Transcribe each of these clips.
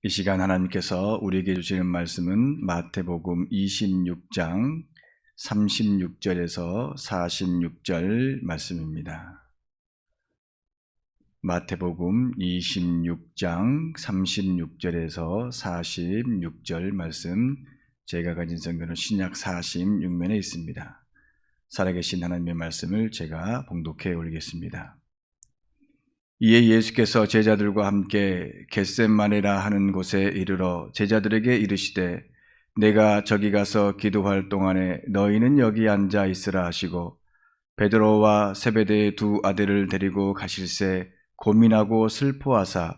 이 시간 하나님께서 우리에게 주시는 말씀은 마태복음 26장 36절에서 46절 말씀입니다. 마태복음 26장 36절에서 46절 말씀, 제가 가진 성경은 신약 46면에 있습니다. 살아계신 하나님의 말씀을 제가 봉독해 올리겠습니다. 이에 예수께서 제자들과 함께 겟셋마네라 하는 곳에 이르러 제자들에게 이르시되 내가 저기 가서 기도할 동안에 너희는 여기 앉아 있으라 하시고 베드로와 세베대의 두 아들을 데리고 가실새 고민하고 슬퍼하사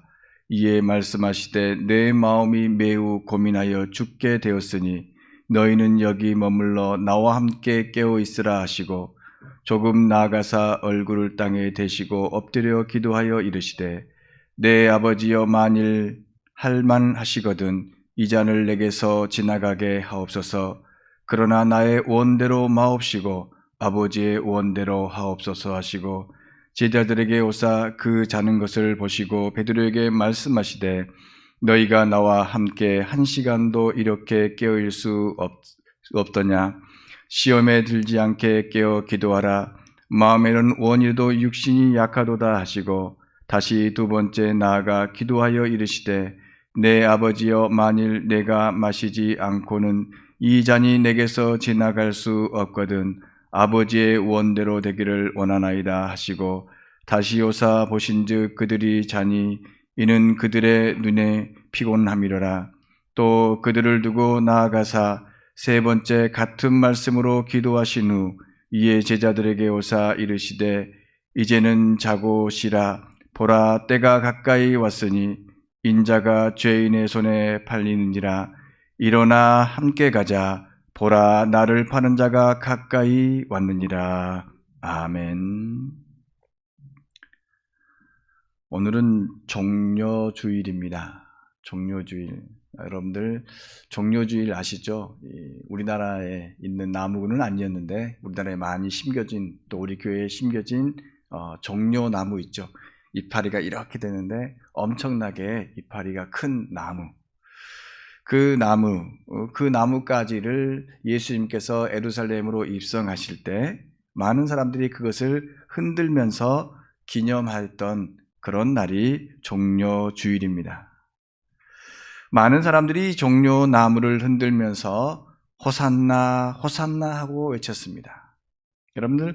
이에 말씀하시되 내 마음이 매우 고민하여 죽게 되었으니 너희는 여기 머물러 나와 함께 깨어 있으라 하시고 조금 나아가사 얼굴을 땅에 대시고 엎드려 기도하여 이르시되 내 아버지여 만일 할만하시거든 이 잔을 내게서 지나가게 하옵소서. 그러나 나의 원대로 마옵시고 아버지의 원대로 하옵소서 하시고 제자들에게 오사 그 자는 것을 보시고 베드로에게 말씀하시되 너희가 나와 함께 1시간도 이렇게 깨어있을 수 없더냐. 시험에 들지 않게 깨어 기도하라. 마음에는 원이라도 육신이 약하도다 하시고 다시 두 번째 나아가 기도하여 이르시되 내 아버지여 만일 내가 마시지 않고는 이 잔이 내게서 지나갈 수 없거든 아버지의 원대로 되기를 원하나이다 하시고 다시 오사 보신즉 그들이 자니 이는 그들의 눈에 피곤함이로라. 또 그들을 두고 나아가사 세 번째 같은 말씀으로 기도하신 후 이에 제자들에게 오사 이르시되 이제는 자고 쉬라. 보라 때가 가까이 왔으니 인자가 죄인의 손에 팔리는지라. 일어나 함께 가자. 보라 나를 파는 자가 가까이 왔느니라. 아멘. 오늘은 종려주일입니다. 종려주일. 여러분들 종려주일 아시죠? 우리나라에 있는 나무는 아니었는데 우리나라에 많이 심겨진, 또 우리 교회에 심겨진 종려나무 있죠. 이파리가 이렇게 되는데 엄청나게 이파리가 큰 나무. 그 나무가지를 예수님께서 예루살렘으로 입성하실 때 많은 사람들이 그것을 흔들면서 기념했던 그런 날이 종려주일입니다. 많은 사람들이 종려나무를 흔들면서 호산나 호산나 하고 외쳤습니다. 여러분들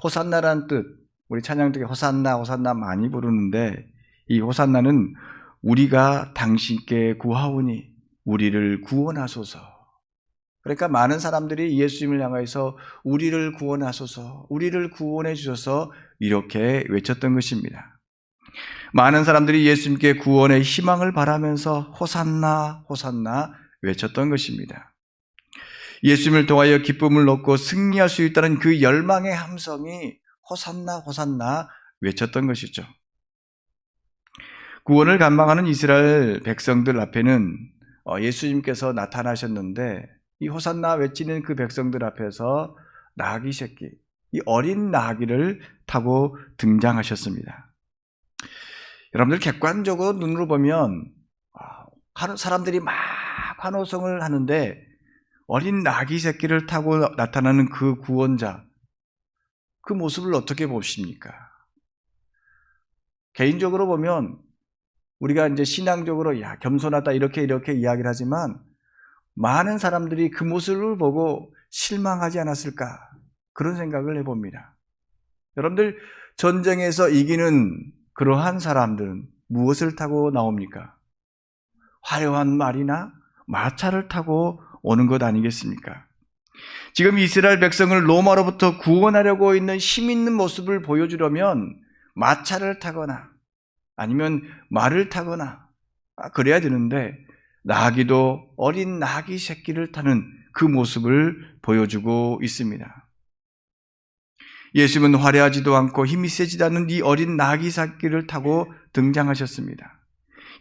호산나란 뜻, 우리 찬양 중에 호산나 호산나 많이 부르는데 이 호산나는 우리가 당신께 구하오니 우리를 구원하소서. 그러니까 많은 사람들이 예수님을 향해서 우리를 구원하소서, 우리를 구원해 주셔서 이렇게 외쳤던 것입니다. 많은 사람들이 예수님께 구원의 희망을 바라면서 호산나 호산나 외쳤던 것입니다. 예수님을 통하여 기쁨을 얻고 승리할 수 있다는 그 열망의 함성이 호산나 호산나 외쳤던 것이죠. 구원을 갈망하는 이스라엘 백성들 앞에는 예수님께서 나타나셨는데 이 호산나 외치는 그 백성들 앞에서 나귀 새끼, 이 어린 나귀를 타고 등장하셨습니다. 여러분들 객관적으로 눈으로 보면 사람들이 막 환호성을 하는데 어린 나귀 새끼를 타고 나타나는 그 구원자, 그 모습을 어떻게 보십니까? 개인적으로 보면 우리가 이제 신앙적으로 겸손하다 이렇게 이야기를 하지만 많은 사람들이 그 모습을 보고 실망하지 않았을까 그런 생각을 해봅니다. 여러분들 전쟁에서 이기는 그러한 사람들은 무엇을 타고 나옵니까? 화려한 말이나 마차를 타고 오는 것 아니겠습니까? 지금 이스라엘 백성을 로마로부터 구원하려고 있는 힘 있는 모습을 보여주려면 마차를 타거나 아니면 말을 타거나 그래야 되는데 나귀도 어린 나귀 새끼를 타는 그 모습을 보여주고 있습니다. 예수님은 화려하지도 않고 힘이 세지도 않는 이 어린 나귀 새끼를 타고 등장하셨습니다.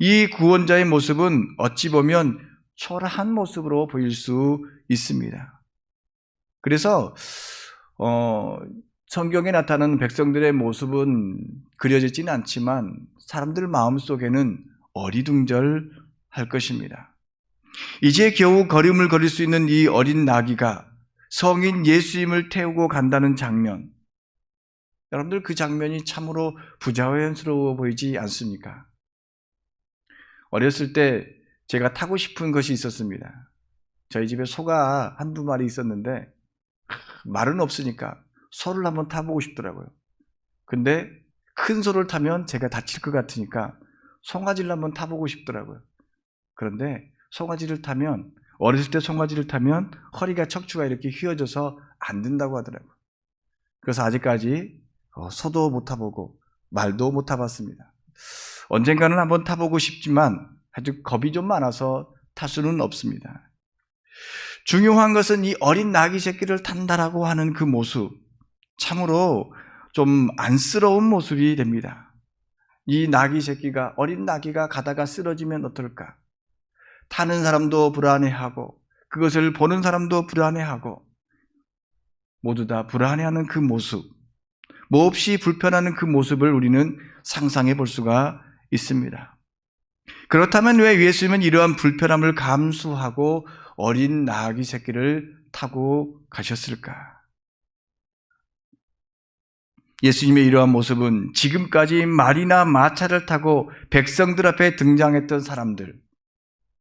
이 구원자의 모습은 어찌 보면 초라한 모습으로 보일 수 있습니다. 그래서 성경에 나타나는 백성들의 모습은 그려지지는 않지만 사람들 마음속에는 어리둥절하게 할 것입니다. 이제 겨우 걸음을 걸을 수 있는 이 어린 나귀가 성인 예수님을 태우고 간다는 장면, 여러분들 그 장면이 참으로 부자연스러워 보이지 않습니까? 어렸을 때 제가 타고 싶은 것이 있었습니다. 저희 집에 소가 한두 마리 있었는데 말은 없으니까 소를 한번 타보고 싶더라고요. 근데 큰 소를 타면 제가 다칠 것 같으니까 송아지를 한번 타보고 싶더라고요. 그런데 송아지를 타면, 어렸을 때 송아지를 타면 허리가 척추가 이렇게 휘어져서 안 된다고 하더라고요. 그래서 아직까지 소도 못 타보고 말도 못 타봤습니다. 언젠가는 한번 타보고 싶지만 아주 겁이 좀 많아서 탈 수는 없습니다. 중요한 것은 이 어린 나귀 새끼를 탄다라고 하는 그 모습, 참으로 좀 안쓰러운 모습이 됩니다. 이 나귀 새끼가, 어린 나귀가 가다가 쓰러지면 어떨까? 타는 사람도 불안해하고 그것을 보는 사람도 불안해하고 모두 다 불안해하는 그 모습, 몹시 불편하는 그 모습을 우리는 상상해 볼 수가 있습니다. 그렇다면 왜 예수님은 이러한 불편함을 감수하고 어린 나귀 새끼를 타고 가셨을까? 예수님의 이러한 모습은 지금까지 말이나 마차를 타고 백성들 앞에 등장했던 사람들,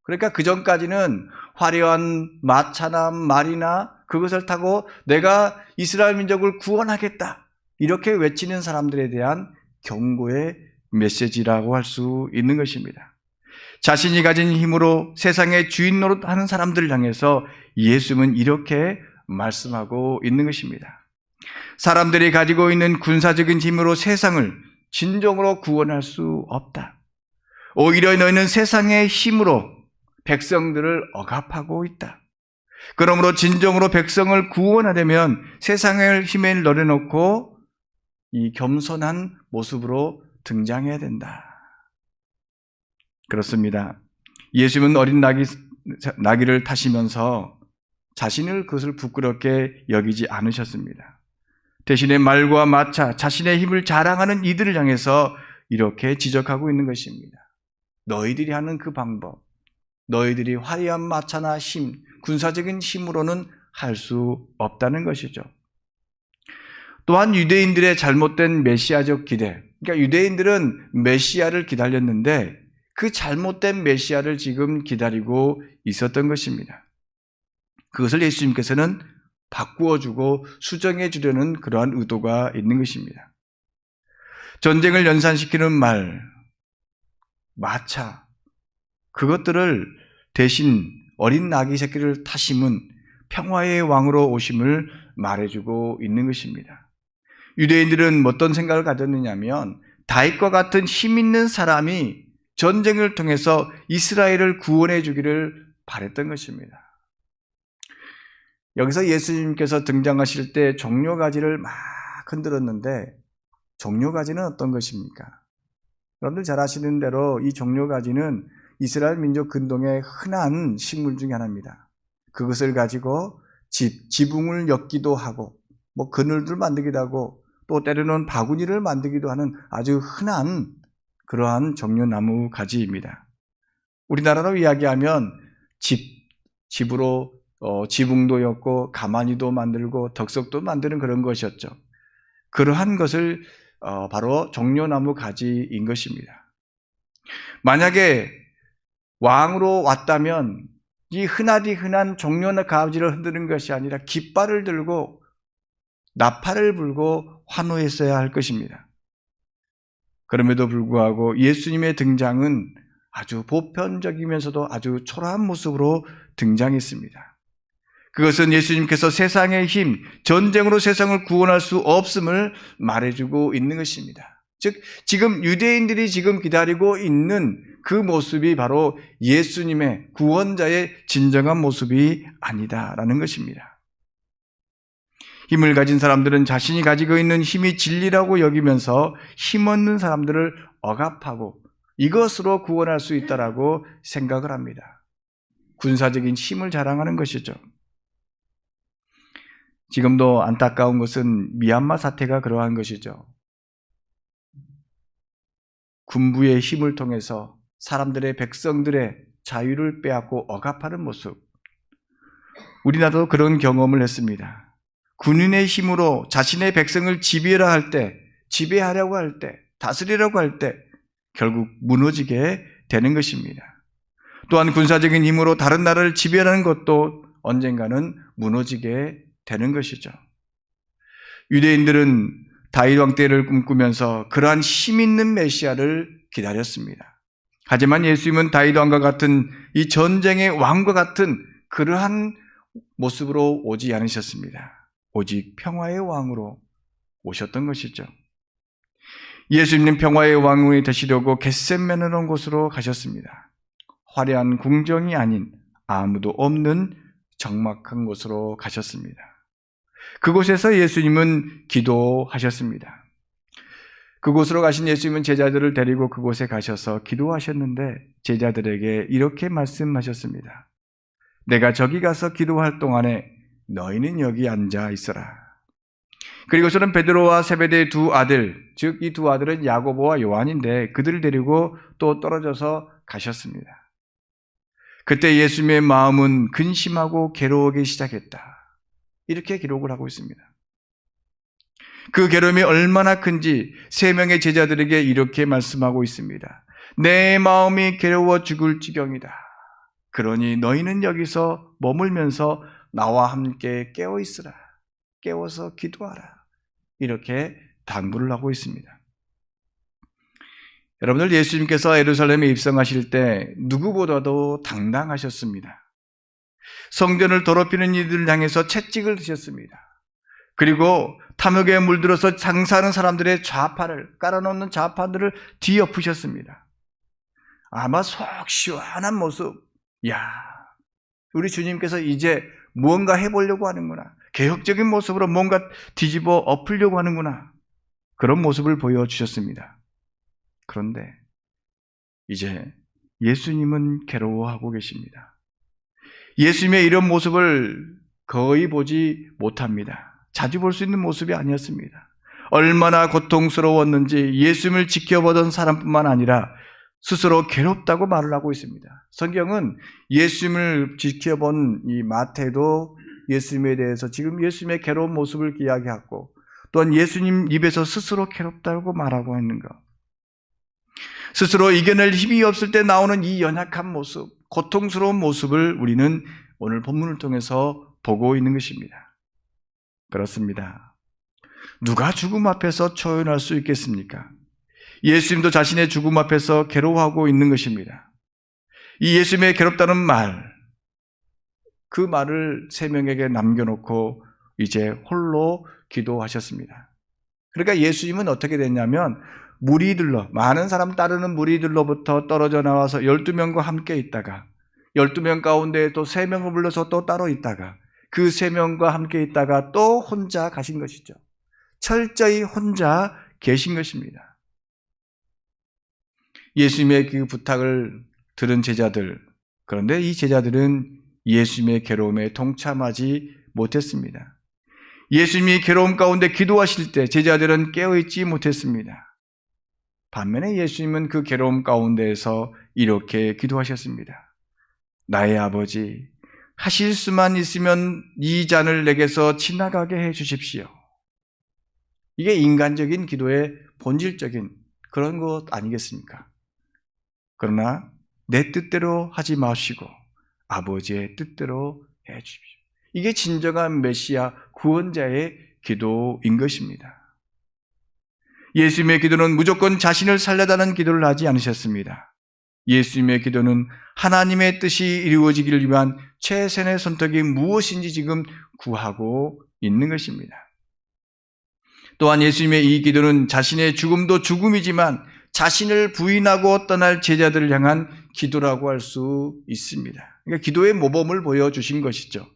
그러니까 그 전까지는 화려한 마차나 말이나 그것을 타고 내가 이스라엘 민족을 구원하겠다 이렇게 외치는 사람들에 대한 경고의 메시지라고 할 수 있는 것입니다. 자신이 가진 힘으로 세상의 주인 노릇하는 사람들을 향해서 예수님은 이렇게 말씀하고 있는 것입니다. 사람들이 가지고 있는 군사적인 힘으로 세상을 진정으로 구원할 수 없다. 오히려 너희는 세상의 힘으로 백성들을 억압하고 있다. 그러므로 진정으로 백성을 구원하려면 세상의 힘에 내려놓고 이 겸손한 모습으로 등장해야 된다. 그렇습니다. 예수님은 어린 나귀를 타시면서 자신을 그것을 부끄럽게 여기지 않으셨습니다. 대신에 말과 마차, 자신의 힘을 자랑하는 이들을 향해서 이렇게 지적하고 있는 것입니다. 너희들이 하는 그 방법, 너희들이 화려한 마차나 힘, 군사적인 힘으로는 할 수 없다는 것이죠. 또한 유대인들의 잘못된 메시아적 기대, 그러니까 유대인들은 메시아를 기다렸는데 그 잘못된 메시아를 지금 기다리고 있었던 것입니다. 그것을 예수님께서는 바꾸어주고 수정해 주려는 그러한 의도가 있는 것입니다. 전쟁을 연상시키는 말, 마차, 그것들을 대신 어린 나귀 새끼를 타심은 평화의 왕으로 오심을 말해주고 있는 것입니다. 유대인들은 어떤 생각을 가졌느냐면 다윗과 같은 힘 있는 사람이 전쟁을 통해서 이스라엘을 구원해 주기를 바랬던 것입니다. 여기서 예수님께서 등장하실 때 종려가지를 막 흔들었는데 종려가지는 어떤 것입니까? 여러분들 잘 아시는 대로 이 종려가지는 이스라엘 민족 근동의 흔한 식물 중에 하나입니다. 그것을 가지고 지붕을 엮기도 하고 그늘들 만들기도 하고 또 때로는 바구니를 만들기도 하는 아주 흔한 그러한 종려나무 가지입니다. 우리나라로 이야기하면 집으로 지붕도 엮고 가마니도 만들고 덕석도 만드는 그런 것이었죠. 그러한 것을 바로 종려나무 가지인 것입니다. 만약에 왕으로 왔다면 이 흔하디 흔한 종려나무 가지를 흔드는 것이 아니라 깃발을 들고 나팔을 불고 환호했어야 할 것입니다. 그럼에도 불구하고 예수님의 등장은 아주 보편적이면서도 아주 초라한 모습으로 등장했습니다. 그것은 예수님께서 세상의 힘, 전쟁으로 세상을 구원할 수 없음을 말해주고 있는 것입니다. 즉, 지금 유대인들이 지금 기다리고 있는 그 모습이 바로 예수님의 구원자의 진정한 모습이 아니다라는 것입니다. 힘을 가진 사람들은 자신이 가지고 있는 힘이 진리라고 여기면서 힘없는 사람들을 억압하고 이것으로 구원할 수 있다라고 생각을 합니다. 군사적인 힘을 자랑하는 것이죠. 지금도 안타까운 것은 미얀마 사태가 그러한 것이죠. 군부의 힘을 통해서 사람들의 백성들의 자유를 빼앗고 억압하는 모습. 우리나라도 그런 경험을 했습니다. 군인의 힘으로 자신의 백성을 지배하려고 할 때, 다스리려고 할 때 결국 무너지게 되는 것입니다. 또한 군사적인 힘으로 다른 나라를 지배하는 것도 언젠가는 무너지게 되는 것이죠. 유대인들은 다윗 왕 때를 꿈꾸면서 그러한 힘 있는 메시아를 기다렸습니다. 하지만 예수님은 다윗 왕과 같은 이 전쟁의 왕과 같은 그러한 모습으로 오지 않으셨습니다. 오직 평화의 왕으로 오셨던 것이죠. 예수님은 평화의 왕이 되시려고 겟세마네라는 곳으로 가셨습니다. 화려한 궁정이 아닌 아무도 없는 적막한 곳으로 가셨습니다. 그곳에서 예수님은 기도하셨습니다. 그곳으로 가신 예수님은 제자들을 데리고 그곳에 가셔서 기도하셨는데 제자들에게 이렇게 말씀하셨습니다. 내가 저기 가서 기도할 동안에 너희는 여기 앉아 있어라. 그리고서는 베드로와 세베대의 두 아들, 즉 이 두 아들은 야고보와 요한인데 그들을 데리고 또 떨어져서 가셨습니다. 그때 예수님의 마음은 근심하고 괴로워하기 시작했다. 이렇게 기록을 하고 있습니다. 그 괴로움이 얼마나 큰지 세 명의 제자들에게 이렇게 말씀하고 있습니다. 내 마음이 괴로워 죽을 지경이다. 그러니 너희는 여기서 머물면서 나와 함께 깨어 있으라. 깨워서 기도하라. 이렇게 당부를 하고 있습니다. 여러분들, 예수님께서 예루살렘에 입성하실 때 누구보다도 당당하셨습니다. 성전을 더럽히는 이들을 향해서 채찍을 드셨습니다. 그리고 탐욕에 물들어서 장사하는 사람들의 좌판을 깔아놓는 좌판들을 뒤엎으셨습니다. 아마 속 시원한 모습, 우리 주님께서 이제 무언가 해보려고 하는구나, 개혁적인 모습으로 뭔가 뒤집어 엎으려고 하는구나, 그런 모습을 보여주셨습니다. 그런데 이제 예수님은 괴로워하고 계십니다. 예수님의 이런 모습을 거의 보지 못합니다. 자주 볼 수 있는 모습이 아니었습니다. 얼마나 고통스러웠는지 예수님을 지켜보던 사람뿐만 아니라 스스로 괴롭다고 말을 하고 있습니다. 성경은 예수님을 지켜본 이 마태도 예수님에 대해서 지금 예수님의 괴로운 모습을 이야기하고 또한 예수님 입에서 스스로 괴롭다고 말하고 있는 것, 스스로 이겨낼 힘이 없을 때 나오는 이 연약한 모습, 고통스러운 모습을 우리는 오늘 본문을 통해서 보고 있는 것입니다. 그렇습니다. 누가 죽음 앞에서 초연할 수 있겠습니까? 예수님도 자신의 죽음 앞에서 괴로워하고 있는 것입니다. 이 예수님의 괴롭다는 말, 그 말을 세 명에게 남겨놓고 이제 홀로 기도하셨습니다. 그러니까 예수님은 어떻게 됐냐면 무리들로, 많은 사람 따르는 무리들로부터 떨어져 나와서 12명과 함께 있다가 12명 가운데 또 3명을 불러서 또 따로 있다가 그 3명과 함께 있다가 또 혼자 가신 것이죠. 철저히 혼자 계신 것입니다. 예수님의 그 부탁을 들은 제자들, 그런데 이 제자들은 예수님의 괴로움에 동참하지 못했습니다. 예수님이 괴로움 가운데 기도하실 때 제자들은 깨어있지 못했습니다. 반면에 예수님은 그 괴로움 가운데에서 이렇게 기도하셨습니다. 나의 아버지, 하실 수만 있으면 이 잔을 내게서 지나가게 해 주십시오. 이게 인간적인 기도의 본질적인 그런 것 아니겠습니까? 그러나 내 뜻대로 하지 마시고 아버지의 뜻대로 해 주십시오. 이게 진정한 메시아 구원자의 기도인 것입니다. 예수님의 기도는 무조건 자신을 살려다는 기도를 하지 않으셨습니다. 예수님의 기도는 하나님의 뜻이 이루어지기를 위한 최선의 선택이 무엇인지 지금 구하고 있는 것입니다. 또한 예수님의 이 기도는 자신의 죽음도 죽음이지만 자신을 부인하고 떠날 제자들을 향한 기도라고 할 수 있습니다. 그러니까 기도의 모범을 보여주신 것이죠.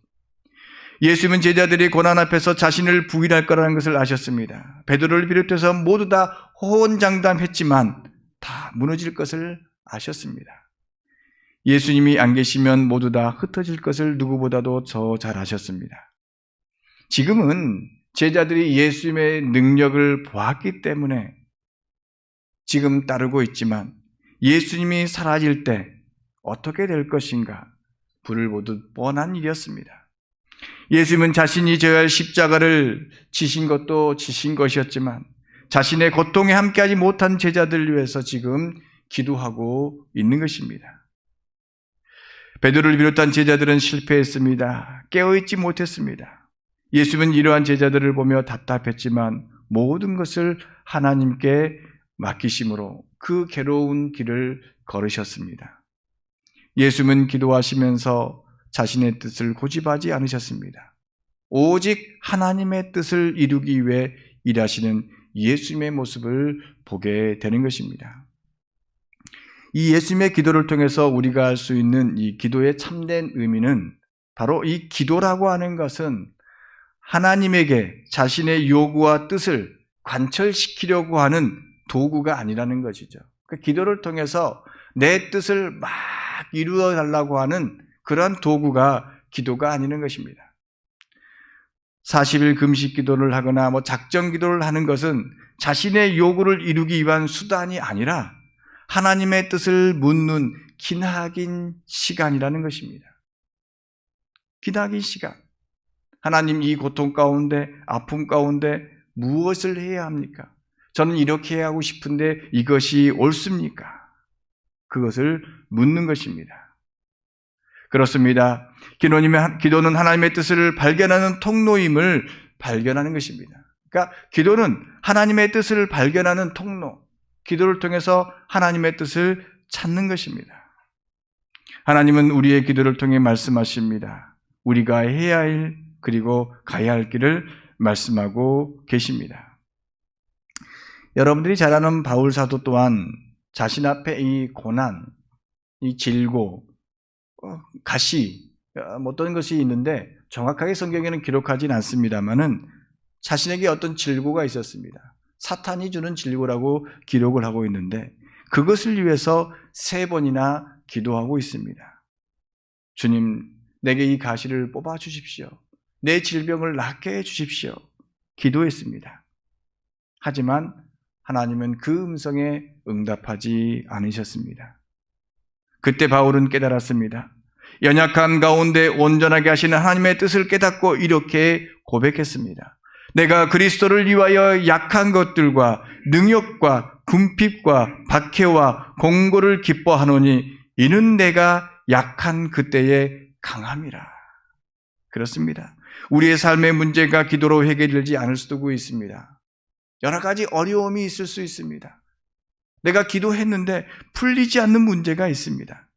예수님은 제자들이 고난 앞에서 자신을 부인할 거라는 것을 아셨습니다. 베드로를 비롯해서 모두 다 호언장담했지만 다 무너질 것을 아셨습니다. 예수님이 안 계시면 모두 다 흩어질 것을 누구보다도 더 잘 아셨습니다. 지금은 제자들이 예수님의 능력을 보았기 때문에 지금 따르고 있지만 예수님이 사라질 때 어떻게 될 것인가 불을 보듯 뻔한 일이었습니다. 예수님은 자신이 져야 할 십자가를 지신 것도 지신 것이었지만 자신의 고통에 함께하지 못한 제자들을 위해서 지금 기도하고 있는 것입니다. 베드로를 비롯한 제자들은 실패했습니다. 깨어있지 못했습니다. 예수님은 이러한 제자들을 보며 답답했지만 모든 것을 하나님께 맡기심으로 그 괴로운 길을 걸으셨습니다. 예수님은 기도하시면서 자신의 뜻을 고집하지 않으셨습니다. 오직 하나님의 뜻을 이루기 위해 일하시는 예수님의 모습을 보게 되는 것입니다. 이 예수님의 기도를 통해서 우리가 알 수 있는 이 기도의 참된 의미는 바로 이 기도라고 하는 것은 하나님에게 자신의 요구와 뜻을 관철시키려고 하는 도구가 아니라는 것이죠. 그 기도를 통해서 내 뜻을 막 이루어 달라고 하는 그런 도구가 기도가 아니는 것입니다. 40일 금식 기도를 하거나 작정 기도를 하는 것은 자신의 요구를 이루기 위한 수단이 아니라 하나님의 뜻을 묻는 기나긴 시간이라는 것입니다. 기나긴 시간. 하나님, 이 고통 가운데, 아픔 가운데 무엇을 해야 합니까? 저는 이렇게 하고 싶은데 이것이 옳습니까? 그것을 묻는 것입니다. 그렇습니다. 기도는 하나님의 뜻을 발견하는 통로임을 발견하는 것입니다. 그러니까 기도는 하나님의 뜻을 발견하는 통로, 기도를 통해서 하나님의 뜻을 찾는 것입니다. 하나님은 우리의 기도를 통해 말씀하십니다. 우리가 해야 할 그리고 가야 할 길을 말씀하고 계십니다. 여러분들이 잘 아는 바울 사도 또한 자신 앞에 이 고난, 이 질고, 가시, 어떤 것이 있는데 정확하게 성경에는 기록하진 않습니다만은 자신에게 어떤 질고가 있었습니다. 사탄이 주는 질고라고 기록을 하고 있는데 그것을 위해서 3번이나 기도하고 있습니다. 주님, 내게 이 가시를 뽑아 주십시오. 내 질병을 낫게 해 주십시오. 기도했습니다. 하지만 하나님은 그 음성에 응답하지 않으셨습니다. 그때 바울은 깨달았습니다. 연약한 가운데 온전하게 하시는 하나님의 뜻을 깨닫고 이렇게 고백했습니다. 내가 그리스도를 위하여 약한 것들과 능욕과 궁핍과 박해와 공고를 기뻐하노니 이는 내가 약한 그때에 강함이라. 그렇습니다. 우리의 삶의 문제가 기도로 해결되지 않을 수도 있습니다. 여러 가지 어려움이 있을 수 있습니다. 내가 기도했는데 풀리지 않는 문제가 있습니다.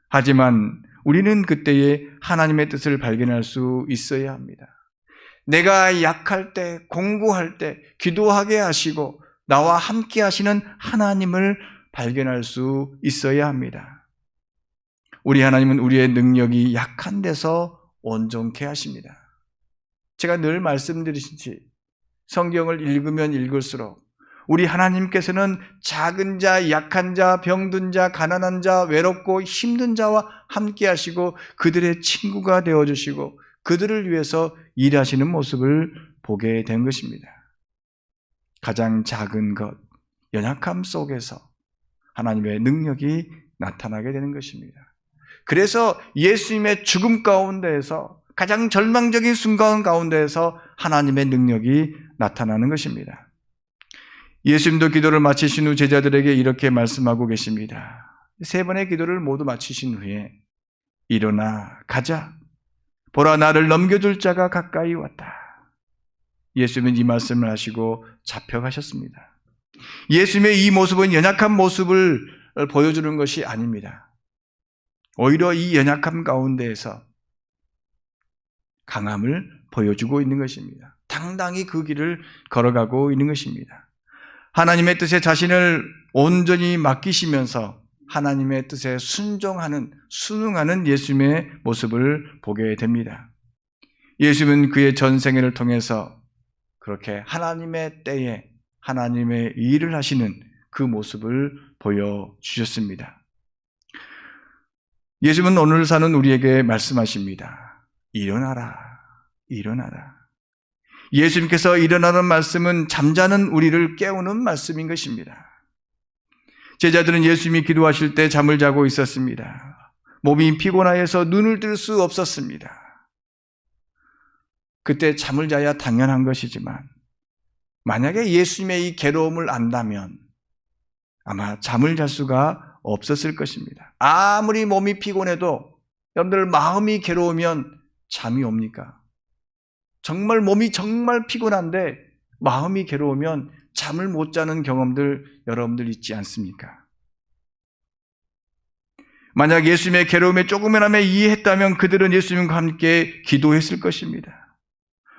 하지만 우리는 그때에 하나님의 뜻을 발견할 수 있어야 합니다. 내가 약할 때, 공고할 때 기도하게 하시고 나와 함께 하시는 하나님을 발견할 수 있어야 합니다. 우리 하나님은 우리의 능력이 약한 데서 온전케 하십니다. 제가 늘 말씀드리듯이 성경을 읽으면 읽을수록 우리 하나님께서는 작은 자, 약한 자, 병든 자, 가난한 자, 외롭고 힘든 자와 함께 하시고 그들의 친구가 되어주시고 그들을 위해서 일하시는 모습을 보게 된 것입니다. 가장 작은 것, 연약함 속에서 하나님의 능력이 나타나게 되는 것입니다. 그래서 예수님의 죽음 가운데에서 가장 절망적인 순간 가운데에서 하나님의 능력이 나타나는 것입니다. 예수님도 기도를 마치신 후 제자들에게 이렇게 말씀하고 계십니다. 3번의 기도를 모두 마치신 후에 일어나 가자. 보라, 나를 넘겨줄 자가 가까이 왔다. 예수님은 이 말씀을 하시고 잡혀가셨습니다. 예수님의 이 모습은 연약한 모습을 보여주는 것이 아닙니다. 오히려 이 연약함 가운데에서 강함을 보여주고 있는 것입니다. 당당히 그 길을 걸어가고 있는 것입니다. 하나님의 뜻에 자신을 온전히 맡기시면서 하나님의 뜻에 순응하는 예수님의 모습을 보게 됩니다. 예수님은 그의 전생애를 통해서 그렇게 하나님의 때에 하나님의 일을 하시는 그 모습을 보여주셨습니다. 예수님은 오늘 사는 우리에게 말씀하십니다. 일어나라, 일어나라. 예수님께서 일어나는 말씀은 잠자는 우리를 깨우는 말씀인 것입니다. 제자들은 예수님이 기도하실 때 잠을 자고 있었습니다. 몸이 피곤하여서 눈을 뜰 수 없었습니다. 그때 잠을 자야 당연한 것이지만 만약에 예수님의 이 괴로움을 안다면 아마 잠을 잘 수가 없었을 것입니다. 아무리 몸이 피곤해도 여러분들 마음이 괴로우면 잠이 옵니까? 정말 몸이 정말 피곤한데 마음이 괴로우면 잠을 못 자는 경험들 여러분들 있지 않습니까? 만약 예수님의 괴로움에 조금이나마 이해했다면 그들은 예수님과 함께 기도했을 것입니다.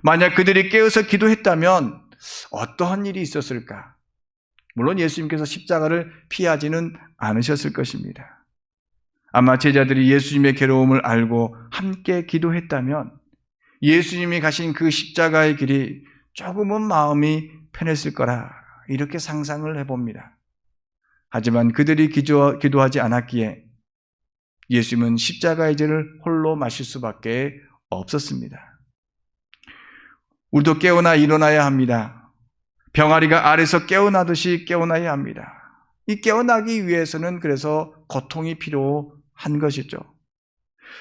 만약 그들이 깨어서 기도했다면 어떠한 일이 있었을까? 물론 예수님께서 십자가를 피하지는 않으셨을 것입니다. 아마 제자들이 예수님의 괴로움을 알고 함께 기도했다면 예수님이 가신 그 십자가의 길이 조금은 마음이 편했을 거라 이렇게 상상을 해봅니다. 하지만 그들이 기도하지 않았기에 예수님은 십자가의 죄를 홀로 마실 수밖에 없었습니다. 우리도 깨어나 일어나야 합니다. 병아리가 알에서 깨어나듯이 깨어나야 합니다. 이 깨어나기 위해서는 그래서 고통이 필요한 것이죠.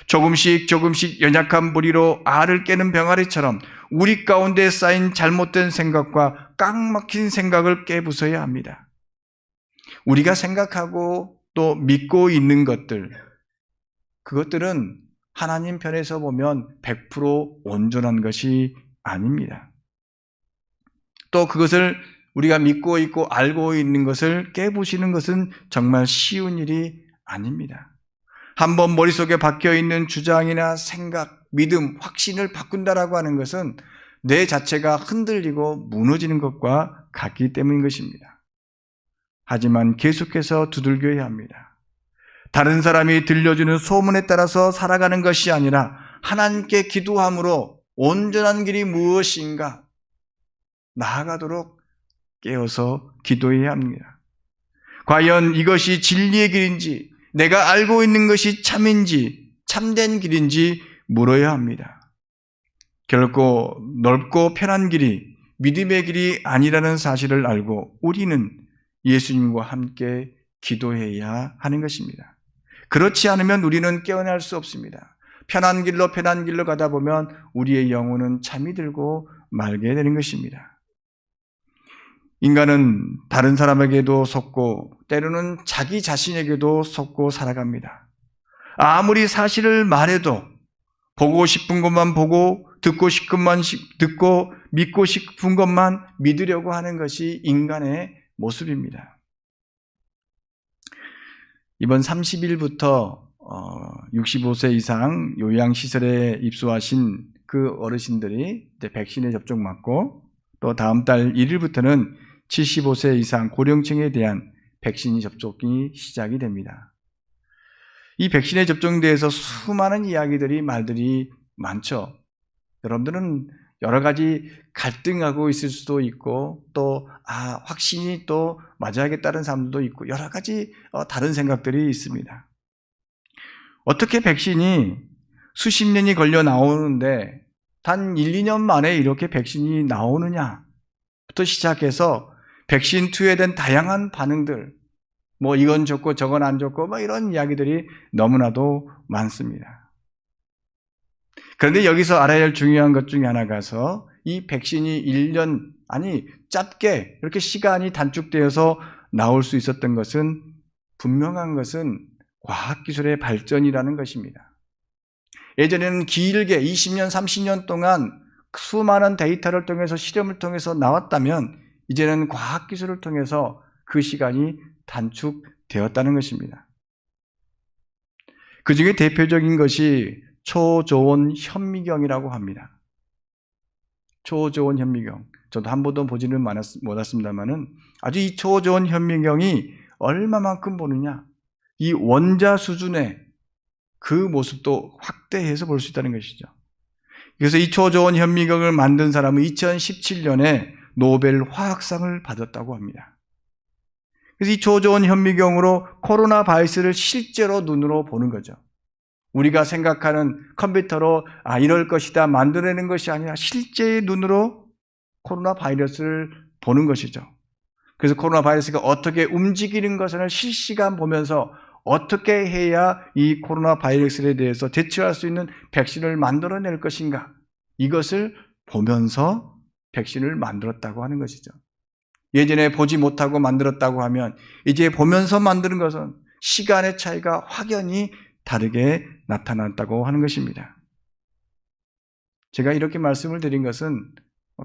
조금씩 연약한 무리로 알을 깨는 병아리처럼 우리 가운데 쌓인 잘못된 생각과 깡막힌 생각을 깨부숴야 합니다. 우리가 생각하고 또 믿고 있는 것들, 그것들은 하나님 편에서 보면 100% 온전한 것이 아닙니다. 또 그것을 우리가 믿고 있고 알고 있는 것을 깨부시는 것은 정말 쉬운 일이 아닙니다. 한번 머릿속에 박혀있는 주장이나 생각, 믿음, 확신을 바꾼다라고 하는 것은 내 자체가 흔들리고 무너지는 것과 같기 때문인 것입니다. 하지만 계속해서 두들겨야 합니다. 다른 사람이 들려주는 소문에 따라서 살아가는 것이 아니라 하나님께 기도함으로 온전한 길이 무엇인가 나아가도록 깨어서 기도해야 합니다. 과연 이것이 진리의 길인지, 내가 알고 있는 것이 참인지, 참된 길인지 물어야 합니다. 결코 넓고 편한 길이 믿음의 길이 아니라는 사실을 알고 우리는 예수님과 함께 기도해야 하는 것입니다. 그렇지 않으면 우리는 깨어날 수 없습니다. 편한 길로 가다 보면 우리의 영혼은 잠이 들고 말게 되는 것입니다. 인간은 다른 사람에게도 속고 때로는 자기 자신에게도 속고 살아갑니다. 아무리 사실을 말해도 보고 싶은 것만 보고 듣고 싶은 것만 듣고 믿고 싶은 것만 믿으려고 하는 것이 인간의 모습입니다. 이번 30일부터 65세 이상 요양시설에 입소하신 그 어르신들이 이제 백신에 접종 맞고 또 다음 달 1일부터는 75세 이상 고령층에 대한 백신 접종이 시작이 됩니다. 이 백신에 접종에 대해서 수많은 이야기들이 말들이 많죠. 여러분들은 여러 가지 갈등하고 있을 수도 있고 또 확신이 또 맞아야겠다는 사람도 있고 여러 가지 다른 생각들이 있습니다. 어떻게 백신이 수십 년이 걸려 나오는데 단 1, 2년 만에 이렇게 백신이 나오느냐부터 시작해서 백신 투여에 대한 다양한 반응들, 이건 좋고 저건 안 좋고 이런 이야기들이 너무나도 많습니다. 그런데 여기서 알아야 할 중요한 것 중에 하나가서 이 백신이 1년, 짧게 이렇게 시간이 단축되어서 나올 수 있었던 것은 분명한 것은 과학기술의 발전이라는 것입니다. 예전에는 길게 20년, 30년 동안 수많은 데이터를 통해서 실험을 통해서 나왔다면 이제는 과학기술을 통해서 그 시간이 단축되었다는 것입니다. 그 중에 대표적인 것이 초저온 현미경이라고 합니다. 초저온 현미경. 저도 한 번도 보지는 못했습니다만은 아주 이 초저온 현미경이 얼마만큼 보느냐. 이 원자 수준의 그 모습도 확대해서 볼 수 있다는 것이죠. 그래서 이 초저온 현미경을 만든 사람은 2017년에 노벨 화학상을 받았다고 합니다. 그래서 이 초저온 현미경으로 코로나 바이러스를 실제로 눈으로 보는 거죠. 우리가 생각하는 컴퓨터로 이럴 것이다 만들어내는 것이 아니라 실제의 눈으로 코로나 바이러스를 보는 것이죠. 그래서 코로나 바이러스가 어떻게 움직이는 것을 실시간 보면서 어떻게 해야 이 코로나 바이러스에 대해서 대처할 수 있는 백신을 만들어낼 것인가, 이것을 보면서 백신을 만들었다고 하는 것이죠. 예전에 보지 못하고 만들었다고 하면 이제 보면서 만드는 것은 시간의 차이가 확연히 다르게 나타났다고 하는 것입니다. 제가 이렇게 말씀을 드린 것은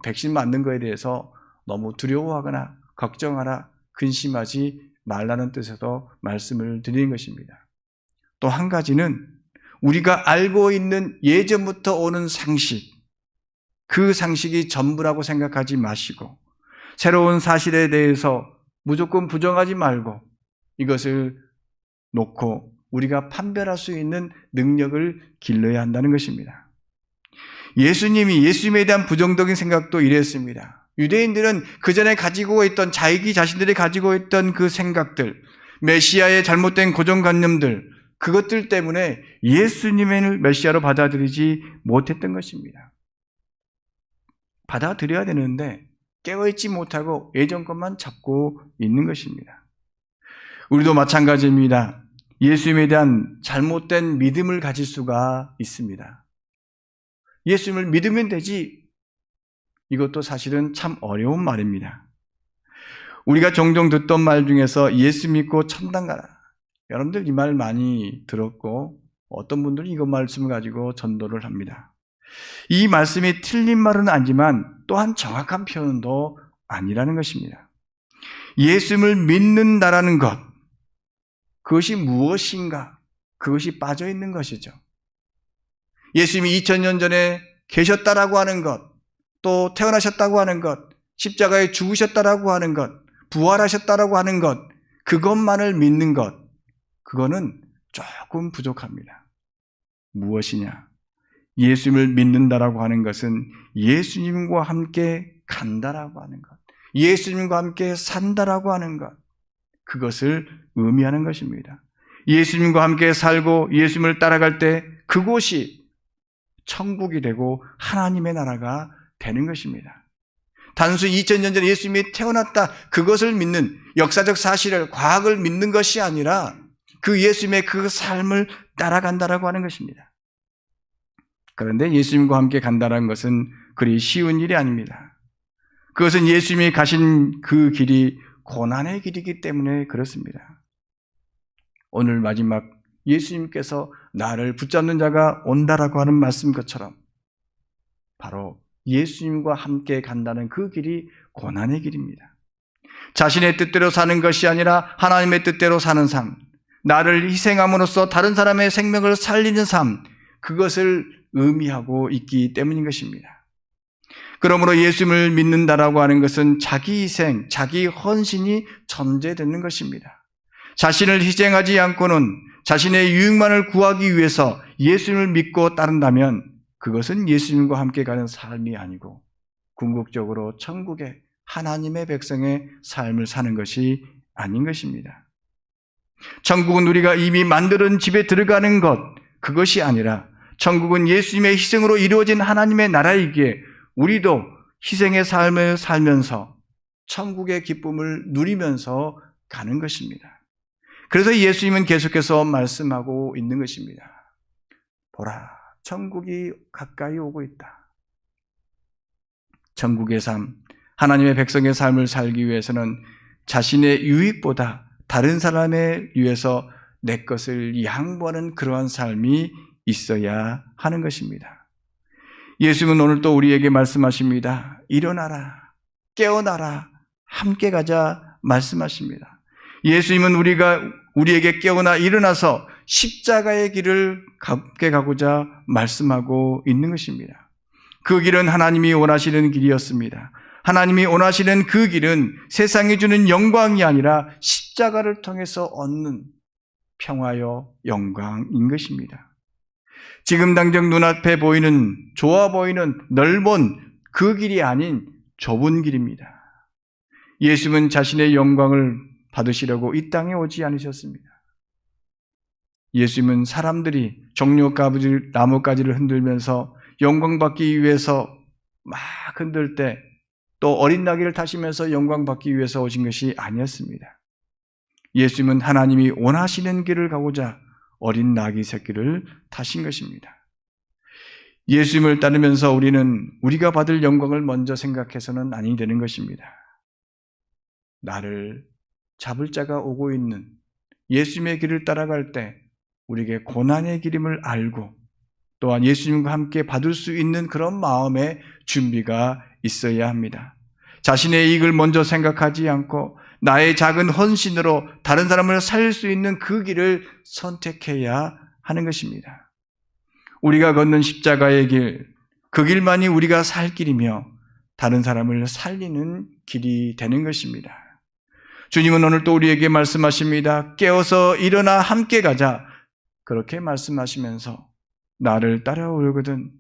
백신 만든 거에 대해서 너무 두려워하거나 걱정하라, 근심하지 말라는 뜻에서 말씀을 드리는 것입니다. 또 한 가지는 우리가 알고 있는 예전부터 오는 상식, 그 상식이 전부라고 생각하지 마시고 새로운 사실에 대해서 무조건 부정하지 말고 이것을 놓고 우리가 판별할 수 있는 능력을 길러야 한다는 것입니다. 예수님이 예수님에 대한 부정적인 생각도 이랬습니다. 유대인들은 그 전에 가지고 있던 자기 자신들이 가지고 있던 그 생각들, 메시아의 잘못된 고정관념들, 그것들 때문에 예수님을 메시아로 받아들이지 못했던 것입니다. 받아들여야 되는데 깨어있지 못하고 예전 것만 잡고 있는 것입니다. 우리도 마찬가지입니다. 예수님에 대한 잘못된 믿음을 가질 수가 있습니다. 예수님을 믿으면 되지, 이것도 사실은 참 어려운 말입니다. 우리가 종종 듣던 말 중에서 예수 믿고 천당 가라. 여러분들 이 말 많이 들었고 어떤 분들은 이거 말씀을 가지고 전도를 합니다. 이 말씀이 틀린 말은 아니지만 또한 정확한 표현도 아니라는 것입니다. 예수님을 믿는다라는 것, 그것이 무엇인가? 그것이 빠져 있는 것이죠. 예수님이 2000년 전에 계셨다라고 하는 것, 또 태어나셨다고 하는 것, 십자가에 죽으셨다라고 하는 것, 부활하셨다라고 하는 것, 그것만을 믿는 것, 그거는 조금 부족합니다. 무엇이냐? 예수님을 믿는다라고 하는 것은 예수님과 함께 간다라고 하는 것, 예수님과 함께 산다라고 하는 것, 그것을 의미하는 것입니다. 예수님과 함께 살고 예수님을 따라갈 때 그곳이 천국이 되고 하나님의 나라가 되는 것입니다. 단순히 2000년 전에 예수님이 태어났다, 그것을 믿는 역사적 사실을, 과학을 믿는 것이 아니라 그 예수님의 그 삶을 따라간다라고 하는 것입니다. 그런데 예수님과 함께 간다는 것은 그리 쉬운 일이 아닙니다. 그것은 예수님이 가신 그 길이 고난의 길이기 때문에 그렇습니다. 오늘 마지막 예수님께서 나를 붙잡는 자가 온다라고 하는 말씀 것처럼 바로 예수님과 함께 간다는 그 길이 고난의 길입니다. 자신의 뜻대로 사는 것이 아니라 하나님의 뜻대로 사는 삶, 나를 희생함으로써 다른 사람의 생명을 살리는 삶, 그것을 의미하고 있기 때문인 것입니다. 그러므로 예수님을 믿는다라고 하는 것은 자기 희생, 자기 헌신이 전제되는 것입니다. 자신을 희생하지 않고는 자신의 유익만을 구하기 위해서 예수님을 믿고 따른다면 그것은 예수님과 함께 가는 삶이 아니고 궁극적으로 천국의 하나님의 백성의 삶을 사는 것이 아닌 것입니다. 천국은 우리가 이미 만드는 집에 들어가는 것, 그것이 아니라 천국은 예수님의 희생으로 이루어진 하나님의 나라이기에 우리도 희생의 삶을 살면서 천국의 기쁨을 누리면서 가는 것입니다. 그래서 예수님은 계속해서 말씀하고 있는 것입니다. 보라, 천국이 가까이 오고 있다. 천국의 삶, 하나님의 백성의 삶을 살기 위해서는 자신의 유익보다 다른 사람에 위해서 내 것을 양보하는 그러한 삶이 있어야 하는 것입니다. 예수님은 오늘 또 우리에게 말씀하십니다. 일어나라, 깨어나라, 함께 가자 말씀하십니다. 예수님은 우리에게 깨어나 일어나서 십자가의 길을 함께 가고자 말씀하고 있는 것입니다. 그 길은 하나님이 원하시는 길이었습니다. 하나님이 원하시는 그 길은 세상이 주는 영광이 아니라 십자가를 통해서 얻는 평화요 영광인 것입니다. 지금 당장 눈앞에 보이는, 좋아 보이는 넓은 그 길이 아닌 좁은 길입니다. 예수님은 자신의 영광을 받으시려고 이 땅에 오지 않으셨습니다. 예수님은 사람들이 나뭇가지를 흔들면서 영광 받기 위해서 막 흔들 때 또 어린 나귀를 타시면서 영광 받기 위해서 오신 것이 아니었습니다. 예수님은 하나님이 원하시는 길을 가고자 어린 나귀 새끼를 타신 것입니다. 예수님을 따르면서 우리는 우리가 받을 영광을 먼저 생각해서는 아니 되는 것입니다. 나를 잡을 자가 오고 있는 예수님의 길을 따라갈 때 우리에게 고난의 길임을 알고 또한 예수님과 함께 받을 수 있는 그런 마음의 준비가 있어야 합니다. 자신의 이익을 먼저 생각하지 않고 나의 작은 헌신으로 다른 사람을 살릴 수 있는 그 길을 선택해야 하는 것입니다. 우리가 걷는 십자가의 길, 그 길만이 우리가 살 길이며 다른 사람을 살리는 길이 되는 것입니다. 주님은 오늘 또 우리에게 말씀하십니다. 깨어서 일어나 함께 가자. 그렇게 말씀하시면서 나를 따라오려거든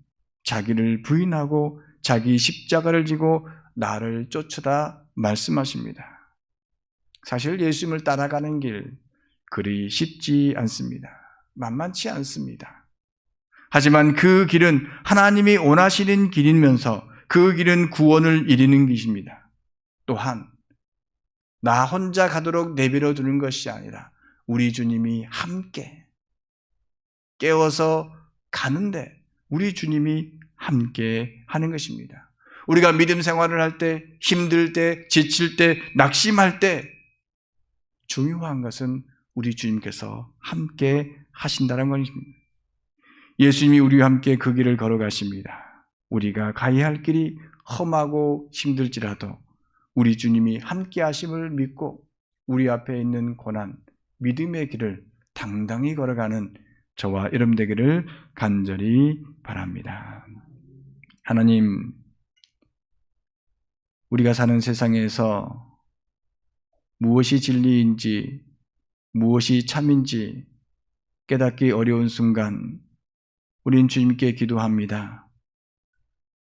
자기를 부인하고 자기 십자가를 지고 나를 쫓으라 말씀하십니다. 사실 예수님을 따라가는 길 그리 쉽지 않습니다. 만만치 않습니다. 하지만 그 길은 하나님이 원하시는 길이면서 그 길은 구원을 이루는 길입니다. 또한 나 혼자 가도록 내버려 두는 것이 아니라 우리 주님이 함께 깨워서 가는데 우리 주님이 함께 하는 것입니다. 우리가 믿음 생활을 할 때, 힘들 때, 지칠 때, 낙심할 때 중요한 것은 우리 주님께서 함께 하신다는 것입니다. 예수님이 우리와 함께 그 길을 걸어가십니다. 우리가 가야 할 길이 험하고 힘들지라도 우리 주님이 함께 하심을 믿고 우리 앞에 있는 고난, 믿음의 길을 당당히 걸어가는 저와 여러분 되기를 간절히 바랍니다. 하나님, 우리가 사는 세상에서 무엇이 진리인지, 무엇이 참인지 깨닫기 어려운 순간 우린 주님께 기도합니다.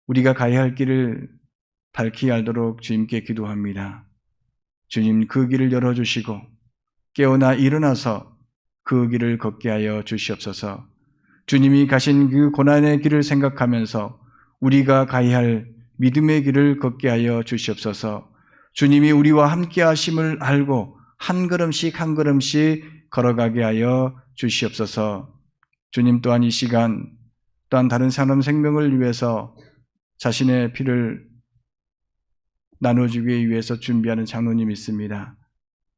우리가 가야 할 길을 밝히 알도록 주님께 기도합니다. 주님 그 길을 열어주시고 깨어나 일어나서 그 길을 걷게 하여 주시옵소서. 주님이 가신 그 고난의 길을 생각하면서 우리가 가야 할 믿음의 길을 걷게 하여 주시옵소서. 주님이 우리와 함께 하심을 알고 한 걸음씩 한 걸음씩 걸어가게 하여 주시옵소서. 주님 또한 이 시간 또한 다른 사람 생명을 위해서 자신의 피를 나눠주기 위해서 준비하는 장로님이 있습니다.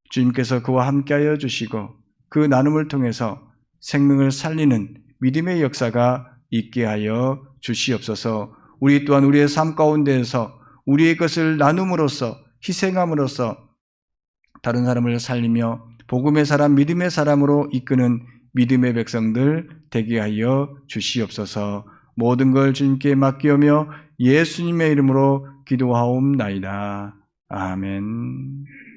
주님께서 그와 함께하여 주시고 그 나눔을 통해서 생명을 살리는 믿음의 역사가 있게 하여 주시옵소서. 우리 또한 우리의 삶 가운데에서 우리의 것을 나눔으로써 희생함으로써 다른 사람을 살리며 복음의 사람, 믿음의 사람으로 이끄는 믿음의 백성들 되게 하여 주시옵소서. 모든 걸 주님께 맡기오며 예수님의 이름으로 기도하옵나이다. 아멘.